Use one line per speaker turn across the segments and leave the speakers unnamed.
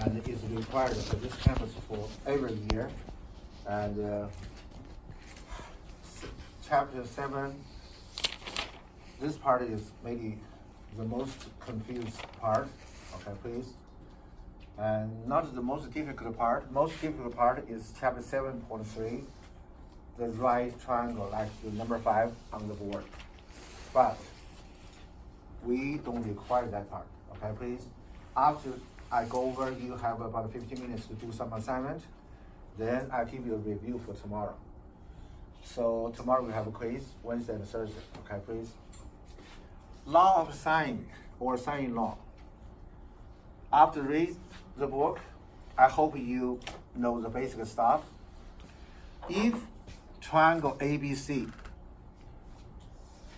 and it is required for this campus for every year. And chapter 7, this part is maybe the most confused part. Okay, please. And not the most difficult part. Most difficult part is chapter 7.3, the right triangle, like the number 5 on the board. But we don't require that part. Okay, please. After I go over, you have about 15 minutes to do some assignment. Then I give you a review for tomorrow. So tomorrow we have a quiz, Wednesday and Thursday. Okay, please. Law of sine, or sine law. After read the book, I hope you know the basic stuff. If triangle ABC,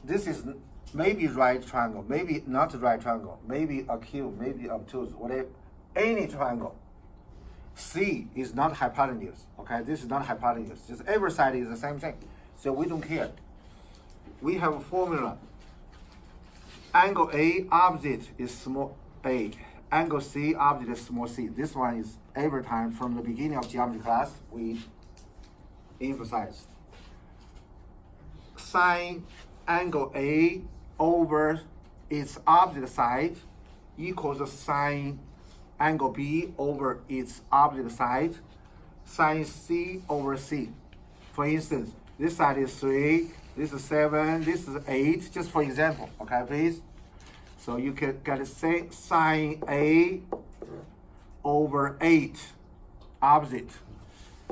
this is maybe right triangle, maybe not the right triangle, maybe a cube, maybe obtuse, whatever, any triangle. C is not hypotenuse, okay? This is not hypotenuse. Just every side is the same thing. So we don't care. We have a formula. Angle A opposite is small a. Angle C opposite is small c. This one is every time from the beginning of geometry class, we emphasize. Sine angle A over its opposite side equals sine angle B over its opposite side, sine C over C. For instance, this side is 3, this is 7, this is 8, just for example, okay, please? So you can get sine A over 8 opposite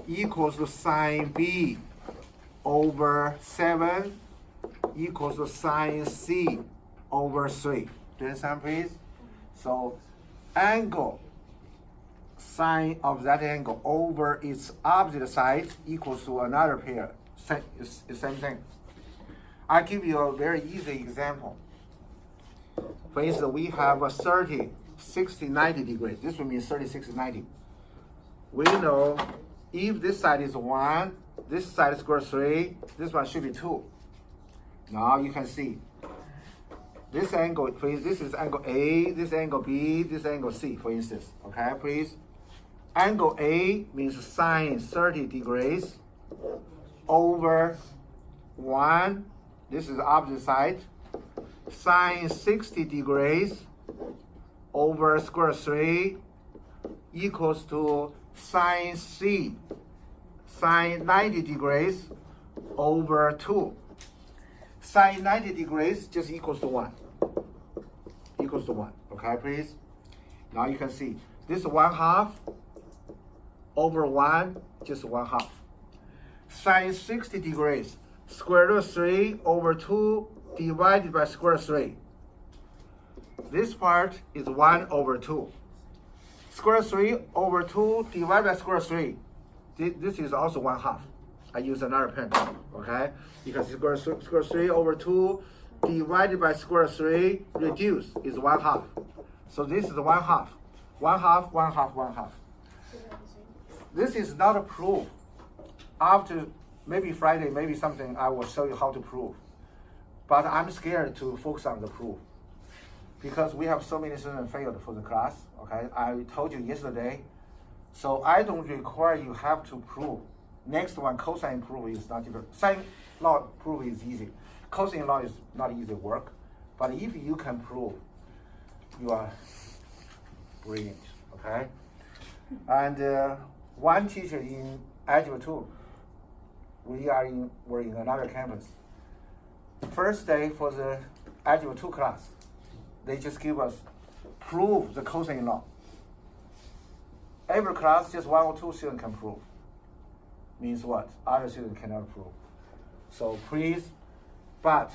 equals to sine B over 7 equals to sine C over 3. Do you understand, please? So angle sine of that angle over its opposite side equals to another pair. It's the same thing. I'll give you a very easy example. For instance, we have a 30, 60, 90 degrees. This would mean 30, 60, 90. We know if this side is 1, this side is square 3, this one should be 2. Now you can see this angle, please, this is angle A, this angle B, this angle C, for instance. Okay, please. Angle A means sine 30 degrees over 1, this is the opposite side, sine 60 degrees over square 3 equals to sine C, sine 90 degrees over 2. Sine 90 degrees just equals to 1. Equals to 1. Okay, please? Now you can see this is 1/2 over 1, just 1/2. Sine 60 degrees, square root of 3 over 2 divided by square root of 3. This part is 1 over 2. Square root of 3 over 2 divided by square root of 3. This is also 1/2. I use another pen, okay? Because square root of 3 over 2 divided by square root of 3 reduced is 1/2. So this is 1/2. 1/2, 1/2, 1/2. This is not a proof. After maybe Friday, maybe something, I will show you how to prove. But I'm scared to focus on the proof because we have so many students failed for the class, okay? I told you yesterday. So I don't require you have to prove. Next one, cosine proof is not difficult. Sine law proof is easy. Cosine law is not easy work. But if you can prove, you are brilliant, okay? And one teacher in Algebra 2, we're in another campus. First day for the Algebra 2 class, they just give us prove the cosine law. Every class, just 1 or 2 students can prove. Means what? Other students cannot prove. So please, but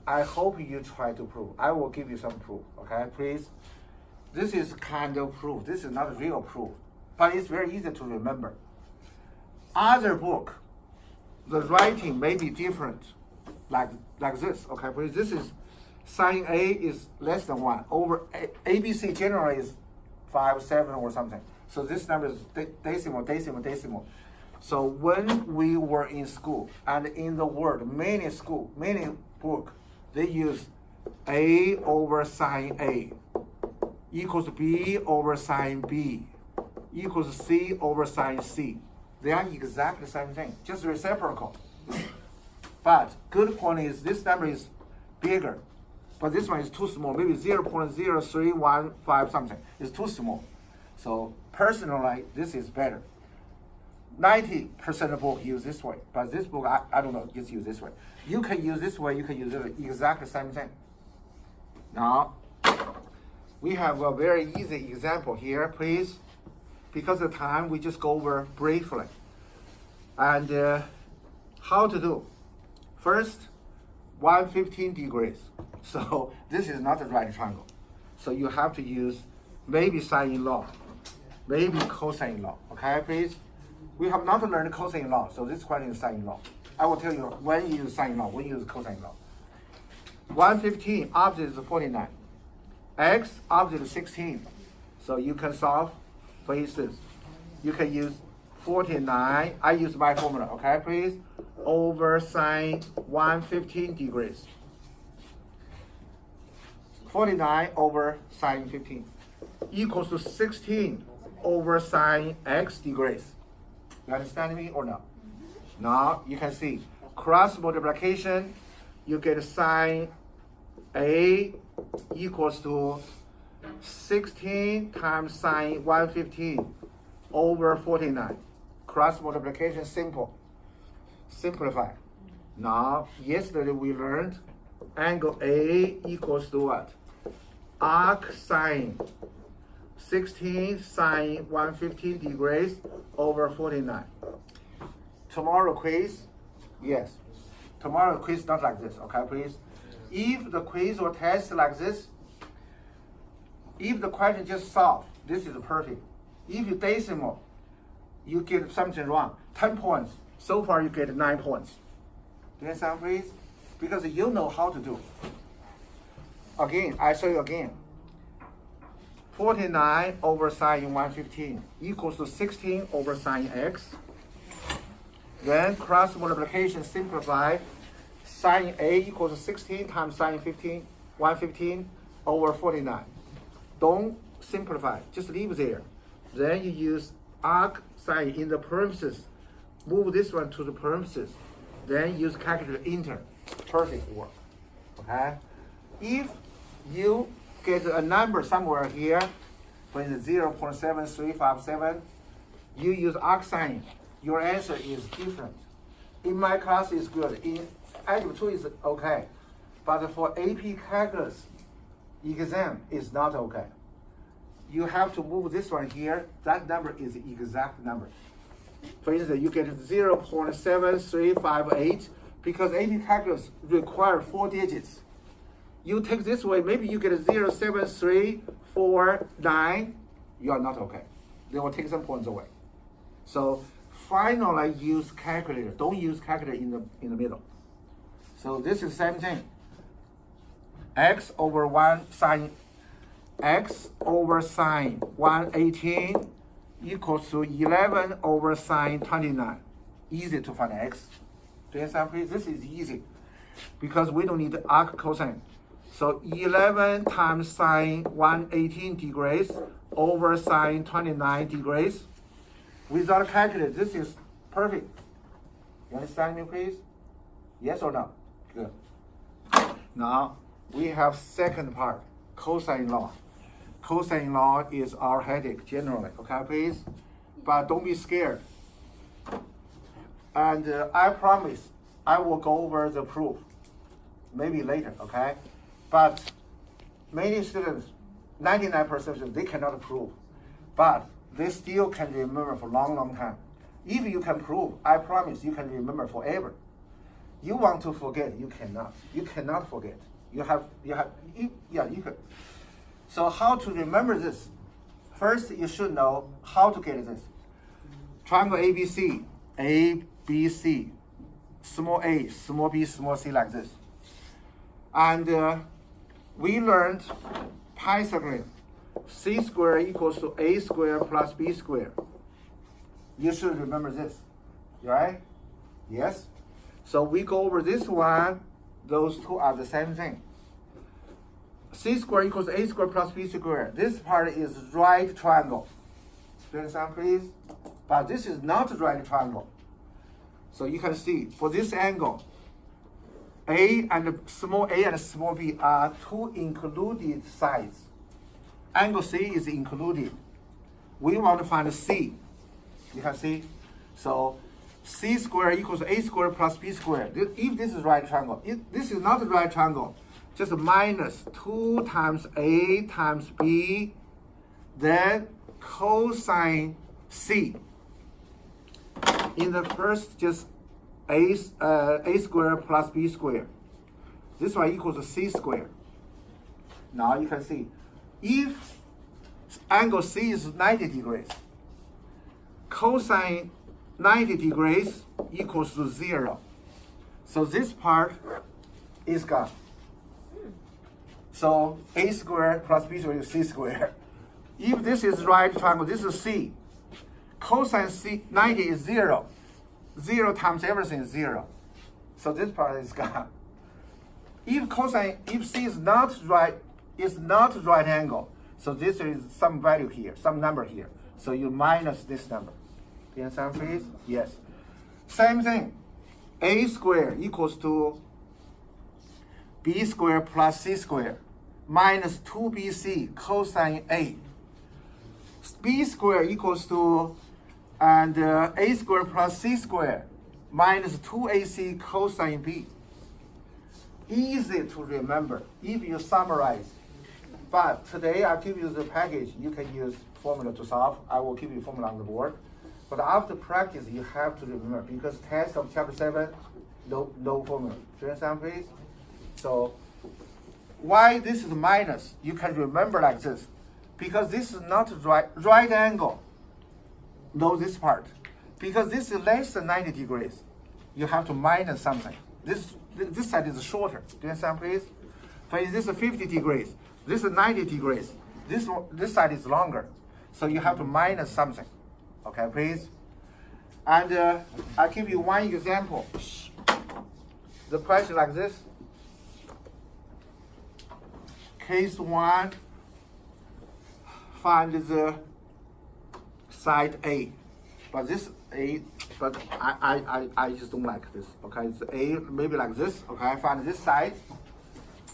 I hope you try to prove. I will give you some proof, okay? Please. This is kind of proof. This is not real proof, but it's very easy to remember. Other book, the writing may be different, like this, okay? Please. This is sine A is less than 1 over ABC generally is 5, 7 or something. So this number is decimal, decimal, decimal. So when we were in school and in the world, many book, they use A over sine A equals B over sine B equals C over sine C. They are exactly the same thing, just reciprocal. But good point is this number is bigger, but this one is too small, maybe 0.0315 something. It's too small. So personally, this is better. 90% of book use this way, but this book, I don't know, just use this way. You can use this way, you can use it exactly the same thing. Now, we have a very easy example here, please. Because of time, we just go over briefly. And how to do. First, 115 degrees. So this is not a right triangle. So you have to use maybe sine law, maybe cosine law. Okay, please? We have not learned cosine law, so this question is sine law. I will tell you when you use sine law, when you use cosine law. 115, opposite is 49. X, opposite is 16. So you can solve, for instance, you can use 49, I use my formula, okay, please, over sine 115 degrees. 49 over sine 15 equals to 16 over sine x degrees. You understand me or no? Now you can see cross multiplication, you get sine A equals to 16 times sine 115 over 49. Cross multiplication simple. Simplify. Now, yesterday we learned angle A equals to what? Arc sine 16 sine 115 degrees over 49. Tomorrow quiz, yes. Tomorrow quiz not like this, okay, please? If the quiz or test like this, if the question just solved, this is perfect. If you decimal, you get something wrong, 10 points. So far you get 9 points. Do you understand, please? Because you know how to do. Again, I show you again. 49 over sine 115 equals to 16 over sine x. Then cross multiplication simplify. Sine A equals to 16 times sine 115 over 49. Don't simplify, just leave there. Then you use arc sine in the parentheses. Move this one to the parentheses. Then use calculator enter. Perfect work. Okay? If you get a number somewhere here, for instance 0.7357, you use arc sine. Your answer is different. In my class is good. In Algebra 2 is okay. But for AP Calculus exam is not okay. You have to move this one here. That number is the exact number. For instance, you get 0.7358 because AP Calculus require 4 digits. You take this way, maybe you get 0.7349. You are not okay. They will take some points away. So finally, use calculator. Don't use calculator in the middle. So this is the same thing. X over 1 sine x over sine 118 equals to 11 over sine 29. Easy to find x. Do you understand, please? This is easy because we don't need arc cosine. So 11 times sine 118 degrees over sine 29 degrees. Without calculator, this is perfect. You understand me, please? Yes or no? Good. Now, we have second part, cosine law. Cosine law is our headache generally, okay, please? But don't be scared. And I promise I will go over the proof, maybe later, okay? But many students, 99% of students, they cannot prove. But they still can remember for a long, long time. If you can prove, I promise you can remember forever. You want to forget, you cannot. You cannot forget. You could. So how to remember this? First, you should know how to get this. Triangle ABC, ABC, small a, small b, small c like this. And we learned Pythagorean. C squared equals to a squared plus b squared. You should remember this, right? Yes? So we go over this one. Those two are the same thing. C squared equals a squared plus b squared. This part is right triangle. Do you understand, please? But this is not a right triangle. So you can see for this angle, a and small b are two included sides. Angle C is included. We want to find C. You can see. So C squared equals A squared plus B squared. If this is right triangle, if this is not a right triangle, just minus 2 times A times B, then cosine C. In the first, just A squared plus B squared. This one equals to C squared. Now you can see, if angle C is 90 degrees, cosine 90 degrees equals to 0. So this part is gone. So A squared plus B squared is C squared. If this is right triangle, this is C. Cosine C 90 is 0. 0 times everything is 0. So this part is gone. If C is not right angle, so this is some value here, some number here. So you minus this number. Do you understand, please? Yes. Same thing. A squared equals to B squared plus C squared minus 2BC cosine A. B squared equals to and A squared plus C squared minus 2AC cosine B. Easy to remember if you summarize. But today I'll give you the package. You can use formula to solve. I will give you formula on the board. But after practice, you have to remember, because test of chapter 7, no formula. Do you understand, please? So why this is minus? You can remember like this. Because this is not right angle. Know this part. Because this is less than 90 degrees. You have to minus something. This side is shorter. Do you understand, please? For instance, this is 50 degrees. This is 90 degrees. This side is longer. So you have to minus something. Okay, please? And I'll give you one example. The question like this. Case 1, find the side A. But this A, but I just don't like this. Okay, it's A, maybe like this. Okay, find this side.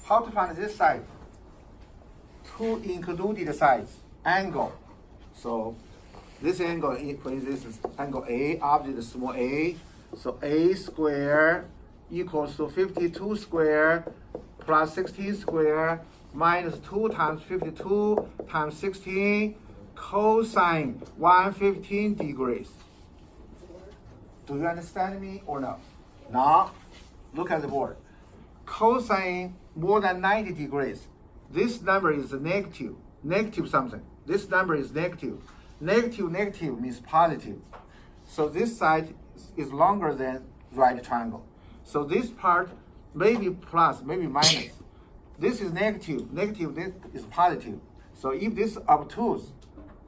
How to find this side? Two included sides, angle. So this angle, for instance, is angle A, opposite is small a. So A squared equals to 52 squared plus 16 squared minus 2 times 52 times 16 cosine 115 degrees. Do you understand me or no? Now, look at the board. Cosine more than 90 degrees. This number is negative, negative something. This number is negative. Negative means positive. So this side is longer than right triangle. So this part may be plus, maybe minus. This is negative, this is positive. So if this is obtuse,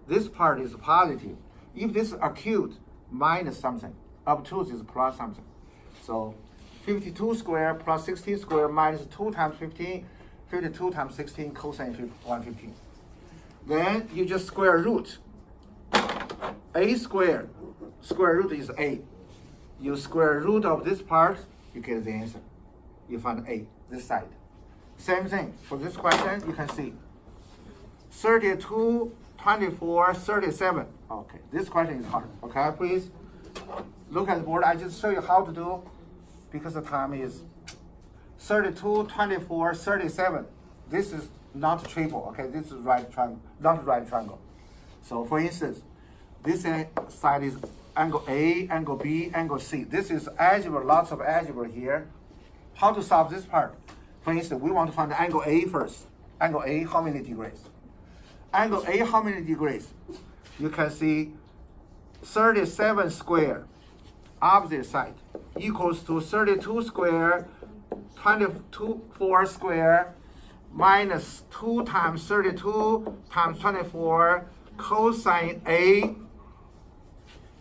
this part is positive. If this is acute, minus something. Obtuse is plus something. So 52 squared plus 16 squared minus 2 times 15, 52 times 16 cosine 115. Then you just square root. A squared, square root is A. You square root of this part, you get the answer. You find A, this side. Same thing, for this question, you can see 32, 24, 37. Okay, this question is hard. Okay, please look at the board. I just show you how to do, because the time is 32, 24, 37. This is not triple, okay? This is right triangle, not right triangle. So for instance, this side is angle A, angle B, angle C. This is algebra, lots of algebra here. How to solve this part? For instance, we want to find the angle A first. Angle A, how many degrees? Angle A, how many degrees? You can see 37 squared, opposite side, equals to 32 squared, 24 squared, minus 2 times 32 times 24, cosine A.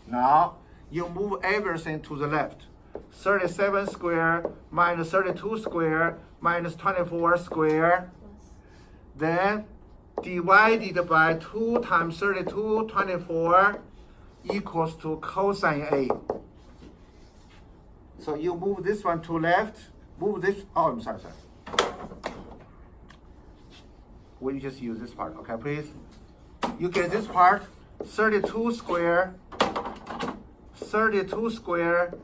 Now, you move everything to the left. 37 squared minus 32 squared minus 24 squared. Then divided by 2 times 32, 24 equals to cosine A. So you move this one to left, move this, oh, I'm sorry. We just use this part, okay, please? You get this part, 32 square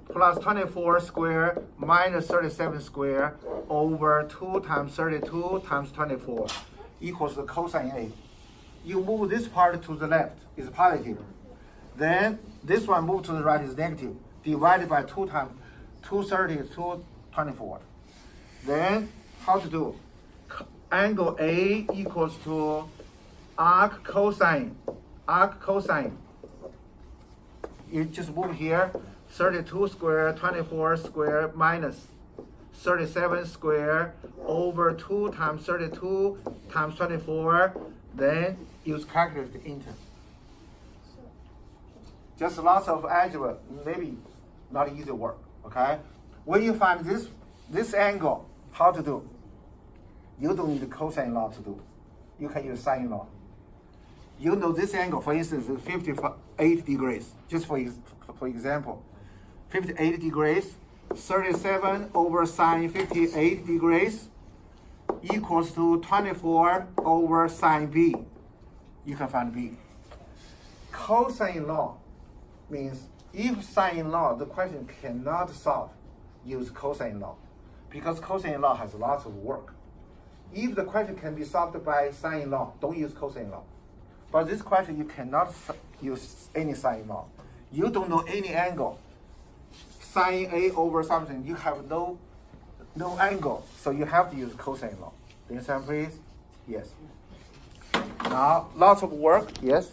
plus 24 square minus 37 square over 2 times 32 times 24 equals to cosine A. You move this part to the left, is positive. Then this one move to the right is negative, divided by 2 times 230 is 224. Then how to do? Angle A equals to arc cosine. You just move here, 32 square, 24 square minus 37 square over 2 times 32 times 24, then use calculator to enter. Just lots of algebra, maybe not easy work, okay? When you find this angle, how to do? You don't need cosine law to do. You can use sine law. You know this angle, for instance, is 58 degrees. Just for example, 58 degrees, 37 over sine 58 degrees equals to 24 over sine B. You can find B. Cosine law means if sine law, the question cannot solve, use cosine law. Because cosine law has lots of work. If the question can be solved by sine law, don't use cosine law. But this question, you cannot use any sine law. You don't know any angle. Sine A over something, you have no angle, so you have to use cosine law. Understand, please? Yes. Now, lots of work. Yes?